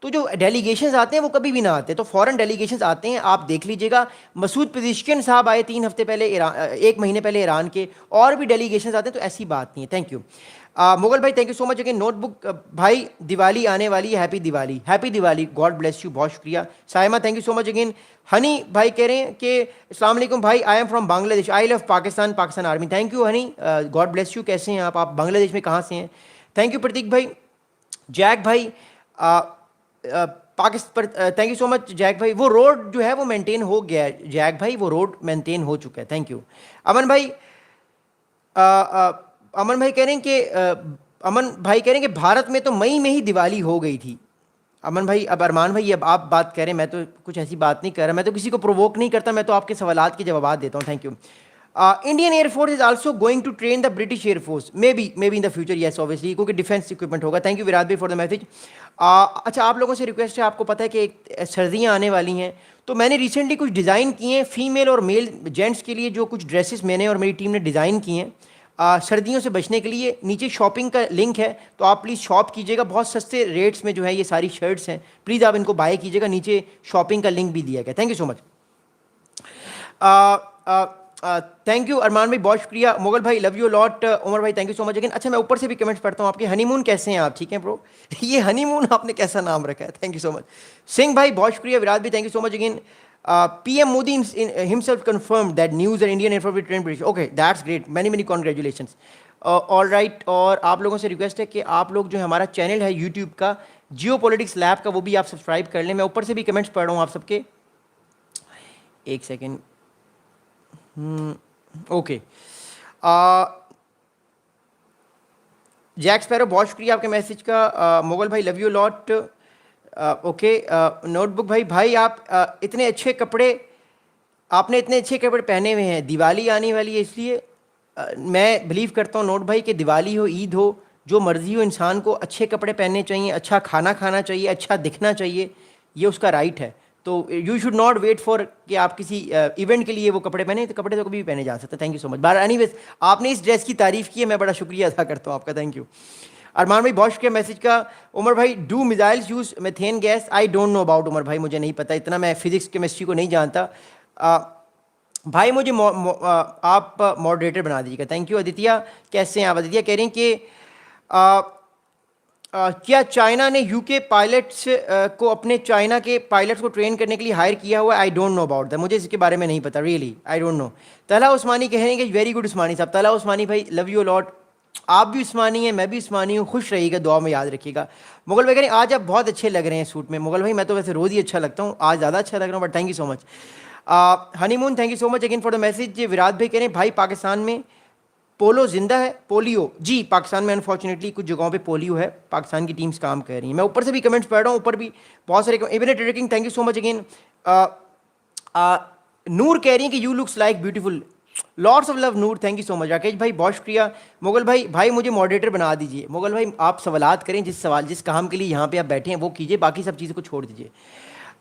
तो जो डेलीगेशंस आते हैं वो कभी भी ना आते, तो फॉरेन डेलीगेशंस आते हैं, आप देख लीजिएगा। मसूद पेज़ेश्कियान साहब आए 3 हफ्ते पहले ईरान, 1 महीने पहले ईरान के, और भी डेलीगेशंस आते हैं, तो ऐसी बात नहीं है। थैंक यू मुगल भाई, thank you so much again. Notebook भाई, दिवाली आने वाली है, happy Diwali, God bless you, बहुत शुक्रिया। Saima thank you so much again. Honey भाई कह रहे हैं कि अस्सलाम वालेकुम भाई, I am from Bangladesh, I love Pakistan, Pakistan army. Thank you Honey, God bless you. कैसे हैं आप बांग्लादेश में कहाँ से हैं? थैंक यू प्रतीक भाई। जैक भाई Pakistan, thank you so much Jack भाई। वो रोड जो है वो मेंटेन हो गया है जैक भाई, वो रोड मेंटेन हो चुका है, थैंक यू। अमन भाई, अमन भाई कह रहे हैं कि अमन भाई कह रहे हैं कि भारत में तो मई में ही दिवाली हो गई थी। अमन भाई, अब अरमान भाई, अब आप बात करें, मैं तो कुछ ऐसी बात नहीं कर रहा, मैं तो किसी को प्रोवोक नहीं करता, मैं तो आपके सवालात के जवाब देता हूँ। Thank you. Indian air force is also going to train the British air force, maybe in the future, yes obviously, क्योंकि डिफेंस इक्विपमेंट होगा। थैंक यू विराट भाई फॉर द मैसेज। अच्छा, आप लोगों से रिक्वेस्ट है, आपको पता है कि सर्दियाँ आने वाली हैं, तो मैंने रिसेंटली कुछ डिज़ाइन किए हैं फीमेल और मेल जेंट्स के लिए, जो कुछ ड्रेसेस मैंने और मेरी टीम ने डिज़ाइन किए हैं सर्दियों से बचने के लिए। नीचे शॉपिंग का लिंक है, तो आप प्लीज़ शॉप कीजिएगा, बहुत सस्ते रेट्स में जो है ये सारी शर्ट्स हैं, प्लीज़ आप इनको बाय कीजिएगा, नीचे शॉपिंग का लिंक भी दिया गया। Thank you so much. Thank you Arman भाई, बहुत शुक्रिया। मुगल भाई लव यू लॉट। उमर भाई thank you so much again. अच्छा, मैं ऊपर से भी कमेंट्स पढ़ता हूँ आपके। हनीमून कैसे हैं आप, ठीक हैं ब्रो? ये हनीमून आपने कैसा नाम रखा है, thank you so much. Singh भाई बहुत शुक्रिया। विराट भी thank you so much again. PM Modi himself confirmed that news and Indian Air Force will train British. Okay, that's great. Many congratulations. All right, और आप लोगों से रिक्वेस्ट है कि आप लोग जो है हमारा चैनल है यूट्यूब का, जियो पॉलिटिक्स लैब का, वो भी आप सब्सक्राइब कर लें। मैं ऊपर से भी कमेंट्स पढ़ रहा हूँ आप सबके, एक सेकेंड। ओके, जैक स्पैरो बहुत शुक्रिया आपके मैसेज का। मुगल भाई love you lot. Okay, notebook भाई, आप इतने अच्छे कपड़े, आपने इतने अच्छे कपड़े पहने हुए हैं, दिवाली आने वाली है इसलिए मैं बिलीव करता हूँ नोट भाई कि दिवाली हो, ईद हो, जो मर्ज़ी हो, इंसान को अच्छे कपड़े पहनने चाहिए, अच्छा खाना खाना चाहिए, अच्छा दिखना चाहिए, ये उसका राइट है। तो you should not wait for कि आप किसी इवेंट के लिए वो कपड़े पहने, तो कपड़े तो कभी भी पहने जा सकते हैं। Thank you so much. Bar anyways, आपने इस ड्रेस की तारीफ़ की है, मैं बड़ा शुक्रिया अदा करता हूँ आपका, थैंक यू। अरमान भाई बहुत शुक्रिया मैसेज का। उमर भाई, do missiles use methane gas? I don't know about Umar भाई, मुझे नहीं पता इतना, मैं फिजिक्स केमिस्ट्री को नहीं जानता। भाई मुझे आप मॉडरेटर बना दीजिएगा, थैंक यू। अदित्य कैसे हैं आप? अदित्य कह रहे हैं कि क्या चाइना ने यूके पायलट्स को, अपने चाइना के पायलट्स को ट्रेन करने के लिए हायर किया हुआ है? आई डोंट नो अबाउट दैट, मुझे इसके बारे में नहीं पता, रियली आई डोंट नो। तला उस्मानी कह रहे हैं कि वेरी गुड उस्मानी साहब। तला उस्मानी भाई लव यू लॉट। आप भी उस्मानी हैं, मैं भी उस्मानी हूँ, खुश रहिएगा, दुआ में याद रखिएगा। मुगल भाई कह रहे हैं आज आप बहुत अच्छे लग रहे हैं सूट में। मुगल भाई मैं तो वैसे रोज़ ही अच्छा लगता हूँ, आज ज़्यादा अच्छा लग रहा हूँ, but thank you so much. Honeymoon thank you so much again for the message. Virat भाई कह रहे हैं भाई पाकिस्तान में पोलो जिंदा है? पोलियो जी, पाकिस्तान में अनफॉर्चुनेटली कुछ जगहों पे पोलियो है, पाकिस्तान की टीम्स काम कर रही हैं। मैं ऊपर से भी कमेंट्स पढ़ रहा हूँ, ऊपर भी बहुत सारे। Even trekking thank you so much again. Noor कह रही हैं कि you looks like beautiful, lots of love Noor, thank you so much. Rakesh भाई बहुत शुक्रिया। मुगल भाई मुझे मॉडरेटर बना दीजिए। मुगल भाई आप सवालात करें, जिस काम के लिए यहाँ पे आप बैठे हैं वो कीजिए, बाकी सब चीज़ों को छोड़ दीजिए।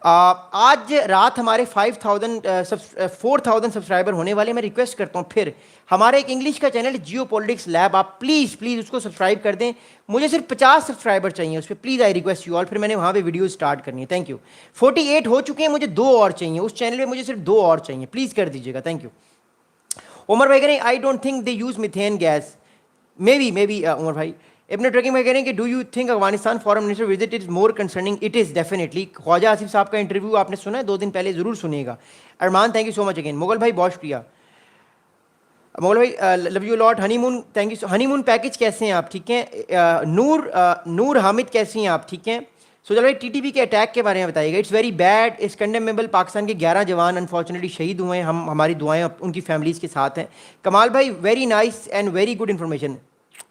आज रात हमारे 4,000 सब्सक्राइबर होने वाले। मैं रिक्वेस्ट करता हूँ फिर, हमारा एक इंग्लिश का चैनल जियो पॉलिटिक्स लैब, आप प्लीज़ उसको सब्सक्राइब कर दें। मुझे सिर्फ 50 सब्सक्राइबर चाहिए उस पर, please I request you all, फिर मैंने वहाँ पे वीडियो स्टार्ट करनी है। Thank you. 48 हो चुके हैं, मुझे 2 और चाहिए उस चैनल में, मुझे सिर्फ 2 और चाहिए, प्लीज़ कर दीजिएगा, थैंक यू। उमर भाई कह रहे हैं I don't think they use methane gas, maybe Umar भाई। इब्न ट्रकिंग में कह रहे हैं कि do you think Afghanistan foreign minister visit is more concerning? It is definitely. Khawaja Asif sahab का इंटरव्यू आपने सुना है 2 दिन पहले, ज़रूर सुनिएगा। Arman thank you so much again. Mughal भाई बहुत शुक्रिया। मुगल भाई love you lot. Honeymoon thank you. Honeymoon package कैसे हैं आप, ठीक हैं? नूर हामिद कैसी हैं आप, ठीक हैं? सुजल भाई टीटीपी के अटैक के बारे में बताइएगा। It's very bad, it's condemnable. Pakistan के 11 जवान अनफॉर्चुनेटली शहीद हुए हैं, हमारी दुआएं उनकी फैमिलीज़ के साथ हैं। कमाल भाई very nice and very good information,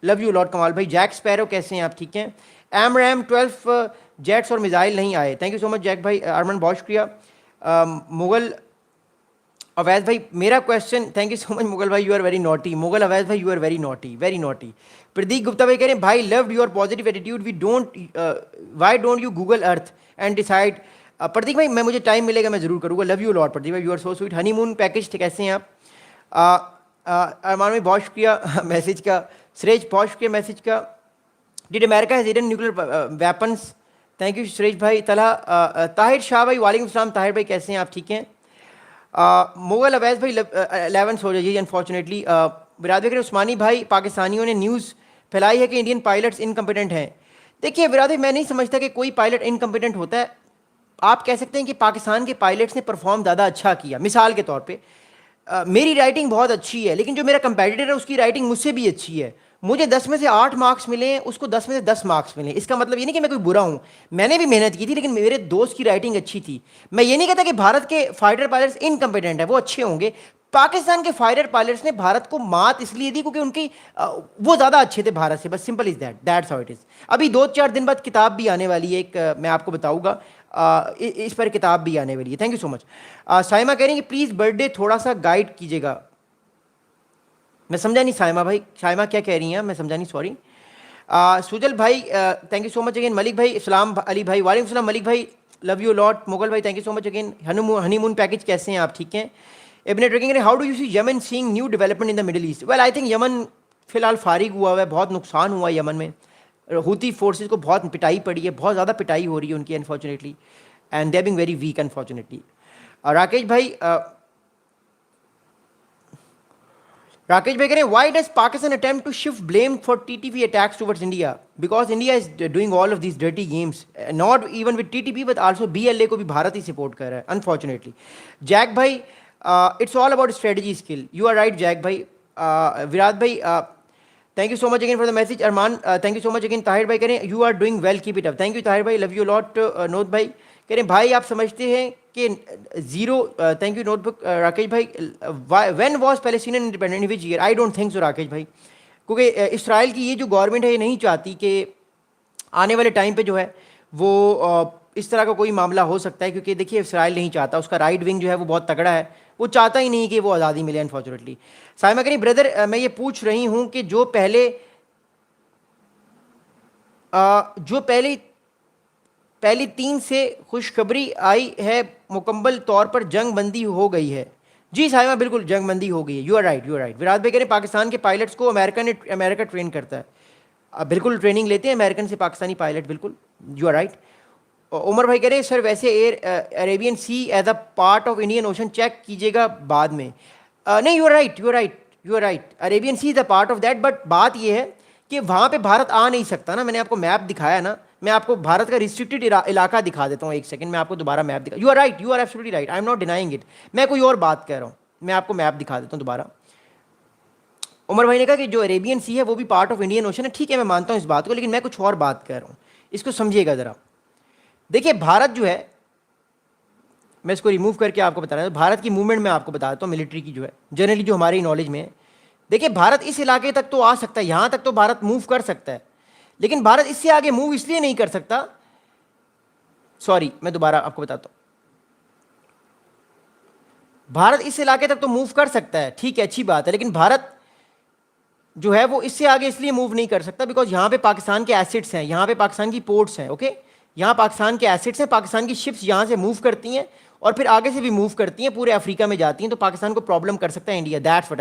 love you lot Kamal भाई। जैक स्पैरो कैसे हैं आप, ठीक हैं? एम रैम 12 जेट्स और मिसाइल नहीं आए, thank you so much Jack भाई। अरमान बहुत शुक्रिया। मुगल अवैध भाई मेरा question, thank you so much Mughal भाई, you are very naughty. Mughal अवैध भाई you are very naughty, very naughty. Pradeep Gupta भाई कह रहे हैं भाई loved your positive attitude, we don't why don't you Google Earth and decide? Pradeep भाई मुझे टाइम मिलेगा मैं ज़रूर करूँगा, लव यू लॉट प्रदीप भाई, you are so sweet. Honeymoon package कैसे हैं आप? अरमान भाई बहुत शुक्रिया मैसेज का। सुरेश बहुत शुक्रिया मैसेज का। Did America has hidden nuclear weapons? Thank you Suresh भाई। ताहिर शाह भाई, वालेकुम सलाम। ताहिर भाई कैसे हैं आप, ठीक हैं? मुगल अवैस भाई 11 हो जाइए अनफॉर्चुनेटली। विराद बकर उस्मानी भाई, पाकिस्तानियों ने न्यूज़ फैलाई है कि इंडियन पायलट्स इनकम्पिटेंट हैं। देखिए विराद भाई, मैं नहीं समझता कि कोई पायलट इनकम्पिटेंट होता है। आप कह सकते हैं कि पाकिस्तान के पायलट्स ने परफॉर्म ज़्यादा अच्छा किया। मिसाल के तौर पे मेरी राइटिंग बहुत अच्छी है, लेकिन जो मेरा कंपेटिटर है उसकी राइटिंग मुझसे भी अच्छी है। मुझे 10 में से 8 मार्क्स मिले, उसको 10 में से 10 मार्क्स मिले। इसका मतलब ये नहीं कि मैं कोई बुरा हूँ, मैंने भी मेहनत की थी, लेकिन मेरे दोस्त की राइटिंग अच्छी थी। मैं ये नहीं कहता कि भारत के फाइटर पायलट्स इनकम्पिटेंट है, वो अच्छे होंगे। पाकिस्तान के फाइटर पायलट्स ने भारत को मात इसलिए दी क्योंकि उनकी वो ज़्यादा अच्छे थे भारत से, बस simple is that's how it is. अभी 2-4 दिन बाद किताब भी आने वाली है एक, मैं आपको बताऊंगा। इस पर किताब भी आने वाली है। Thank you so much. Saima कह रही है कि प्लीज़ बर्थडे थोड़ा सा गाइड कीजिएगा। मैं समझा नहीं साइमा भाई, साइमा क्या कह रही हैं, मैं समझा नहीं, सॉरी। सुजल भाई thank you so much again. Malik भाई, इस्लाम अली भाई, वालेकुम सलाम मलिक भाई, लव यू लॉट। मुगल भाई thank you so much again. Honeymoon package कैसे हैं आप, ठीक हैं? Ibne trekking, how do you see Yemen seeing new development in the middle east? Well I think Yemen फिलहाल फारिग हुआ है, बहुत नुकसान हुआ है यमन में। हूती फोर्सेस को बहुत पिटाई पड़ी है, बहुत ज़्यादा पिटाई हो रही है उनकी unfortunately, and they are being very weak unfortunately. Rakesh भाई कह रहे हैं why does Pakistan attempt to shift blame for TTP attacks towards India? Because India is doing all of these dirty games, not even with TTP but also BLA को भी भारत ही support कर रहा है अनफॉर्चुनेटली। जैक भाई, it's all about strategy skill. You are right Jack भाई। विराट भाई thank you so much again for the message. Arman thank you so much again. Tahir भाई कह रहे हैं you are doing well, keep it up. Thank you Tahir भाई, love you lot. Note भाई कह रहे हैं भाई आप समझते हैं कि zero, thank you notebook. Rakesh भाई, when was Palestinian independent, which year? I don't think so Rakesh भाई, क्योंकि इसराइल की ये जो गवर्नमेंट है ये नहीं चाहती कि आने वाले टाइम पे जो है वो इस तरह का कोई मामला हो सकता है, क्योंकि देखिए इसराइल नहीं चाहता, उसका राइट विंग जो है वो बहुत तगड़ा है, वो चाहता ही नहीं कि वो आज़ादी मिले अनफॉर्चुनेटली। साइमा करी ब्रदर, मैं ये पूछ रही हूँ कि जो पहली 3 से खुशखबरी आई है, मुकम्मल तौर पर जंग बंदी हो गई है। जी साहिमा, बिल्कुल जंग बंदी हो गई है। You are right, you are right. Virat भाई कह रहे हैं पाकिस्तान के पायलट्स को अमेरिका ट्रेन करता है। बिल्कुल ट्रेनिंग लेते हैं अमेरिकन से पाकिस्तानी पायलट, बिल्कुल यू आर राइट। उमर भाई कह रहे हैं सर वैसे Arabian Sea as a part of Indian Ocean check कीजिएगा बाद में। नहीं, you are right, you are right, you are right. Arabian Sea is a part of that, but बात ये है कि वहाँ पे भारत आ नहीं सकता ना। मैंने आपको मैप दिखाया ना, मैं आपको भारत का रिस्ट्रिक्टेड इलाका दिखा देता हूँ। एक सेकंड, मैं आपको दोबारा मैप दिखा। You are right, you are absolutely right, I am not denying it. मैं कोई और बात कह रहा हूँ, मैं आपको मैप दिखा देता हूँ दोबारा। उमर भाई ने कहा कि जो अरेबियन सी है वो भी पार्ट ऑफ इंडियन ओशन है। ठीक है, मैं मानता हूँ इस बात को, लेकिन मैं कुछ और बात कह रहा हूँ, इसको समझिएगा ज़रा। देखिए भारत जो है, मैं इसको रिमूव करके आपको बता रहा हूँ, भारत की मूवमेंट मैं आपको बता देता हूँ मिलिट्री की जो है, जनरली जो हमारी नॉलेज में है। देखिए भारत इस इलाके तक तो आ सकता है, यहाँ तक तो भारत मूव कर सकता है, लेकिन भारत इससे आगे मूव इसलिए नहीं कर सकता। सॉरी, मैं दोबारा आपको बताता हूँ। भारत इस इलाके तक तो मूव कर सकता है, ठीक है, अच्छी बात है, लेकिन भारत जो है वो इससे आगे इसलिए मूव नहीं कर सकता बिकॉज यहाँ पे पाकिस्तान के एसेट्स हैं, यहाँ पे पाकिस्तान की पोर्ट्स हैं। ओके, यहाँ पाकिस्तान के एसेट्स हैं, पाकिस्तान की शिप्स यहाँ से मूव करती हैं और फिर आगे से भी मूव करती हैं, पूरे अफ्रीका में जाती हैं, तो पाकिस्तान को प्रॉब्लम कर सकता है इंडिया। That's what